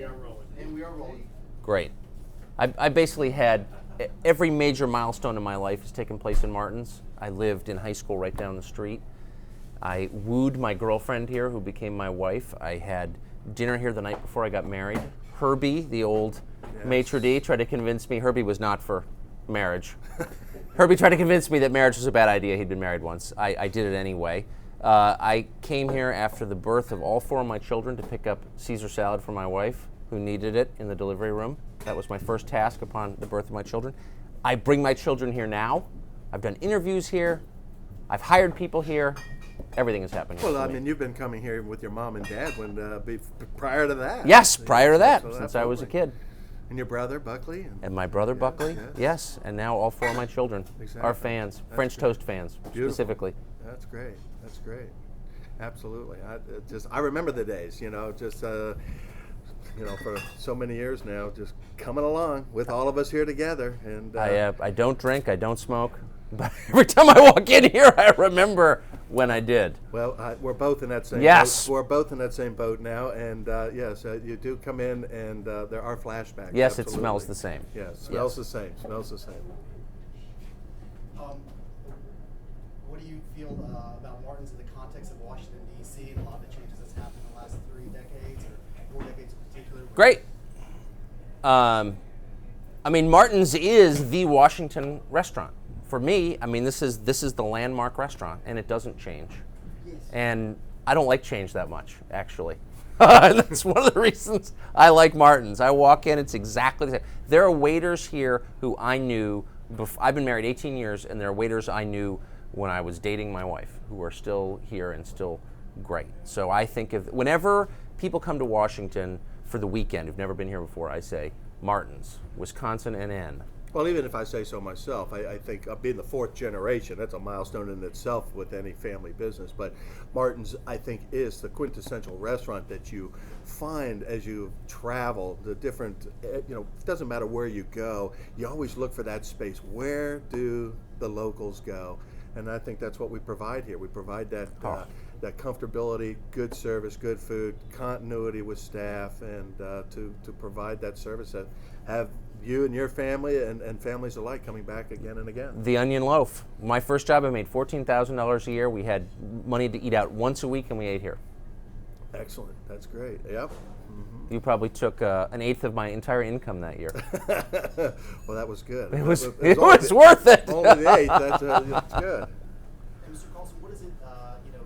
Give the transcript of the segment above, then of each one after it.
And we are rolling. Great. I basically had every major milestone in my life has taken place in Martins. I lived in high school right down the street. I wooed my girlfriend here, who became my wife. I had dinner here the night before I got married. Herbie, the old maitre d', tried to convince me. Herbie was not for marriage. Herbie tried to convince me that marriage was a bad idea. He'd been married once. I did it anyway. I came here after the birth of all 4 of my children to pick up Caesar salad for my wife, who needed it in the delivery room. That was my first task upon the birth of my children. I bring my children here now. I've done interviews here. I've hired people here. Everything has happened here. Well, I mean, you've been coming here with your mom and dad prior to that. Yes, prior to that, since I was a kid. And your brother, Buckley? And my brother, Buckley, yes. And now all 4 of my children are fans, French toast fans, specifically. That's great. That's great. Absolutely. I remember the days, for so many years now, just coming along with all of us here together. And I don't drink, I don't smoke, but every time I walk in here, I remember when I did. Well, we're both in that same boat. We're both in that same boat now, and yes, you do come in, and there are flashbacks. Yes, absolutely. It smells the same. Yes, smells the same. Smells the same. What do you feel about Martins in the context of Washington, D.C. and a lot of the changes that's happened in the last 3 decades or 4 decades in particular? Great. Martins is the Washington restaurant. For me, this is the landmark restaurant, and it doesn't change. Yes. And I don't like change that much, actually. That's one of the reasons I like Martins. I walk in, it's exactly the same. There are waiters here who I knew, I've been married 18 years, and there are waiters I knew when I was dating my wife who are still here and still great. So I think whenever people come to Washington for the weekend who've never been here before, I say Martins, Wisconsin NN. Well, even if I say so myself, I think being the 4th generation, that's a milestone in itself with any family business. But Martin's, I think, is the quintessential restaurant that you find as you travel. The different, it doesn't matter where you go, you always look for that space. Where do the locals go? And I think that's what we provide here. We provide that that comfortability, good service, good food, continuity with staff, and to provide that service that have you and your family and families alike coming back again and again. The onion loaf. My first job, I made $14,000 a year. We had money to eat out once a week, and we ate here. Excellent. That's great. Yep. Mm-hmm. You probably took an eighth of my entire income that year. Well, that was good. It was worth it. Only the eighth. That's good. And Mr. Carlson, what is it,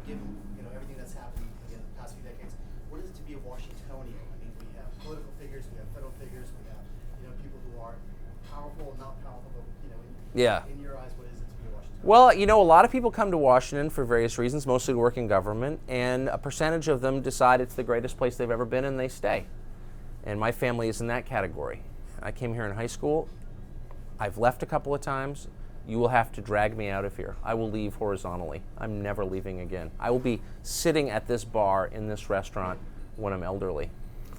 given everything that's happened in the past few decades, what is it to be a Washingtonian? We have political figures, we have federal figures, we have people who are powerful and not powerful, but in your eyes, what is it to be a Washingtonian? Well, a lot of people come to Washington for various reasons, mostly to work in government, and a percentage of them decide it's the greatest place they've ever been, and they stay. And my family is in that category. I came here in high school. I've left a couple of times. You will have to drag me out of here. I will leave horizontally. I'm never leaving again. I will be sitting at this bar in this restaurant when I'm elderly,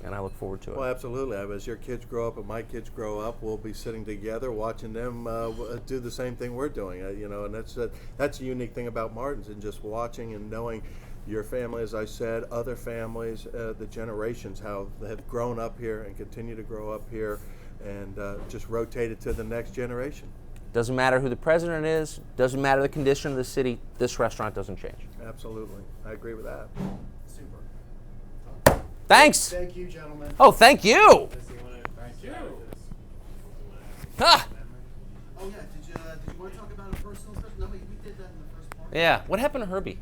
and I look forward to it. Well, absolutely. As your kids grow up and my kids grow up, we'll be sitting together watching them do the same thing we're doing. And that's the unique thing about Martins, and just watching and knowing your family, as I said, other families, the generations, how they have grown up here and continue to grow up here, and just rotated to the next generation. Doesn't matter who the president is, doesn't matter the condition of the city, this restaurant doesn't change. Absolutely. I agree with that. Super. Thanks. Thank you, gentlemen. Oh, thank you. Thank you. Ah. Oh, yeah. Did you want to talk about a personal stuff? No, we did that in the first part. Yeah. What happened to Herbie?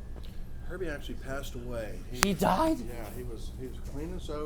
Herbie actually passed away. He died? Yeah, he was clean and sober.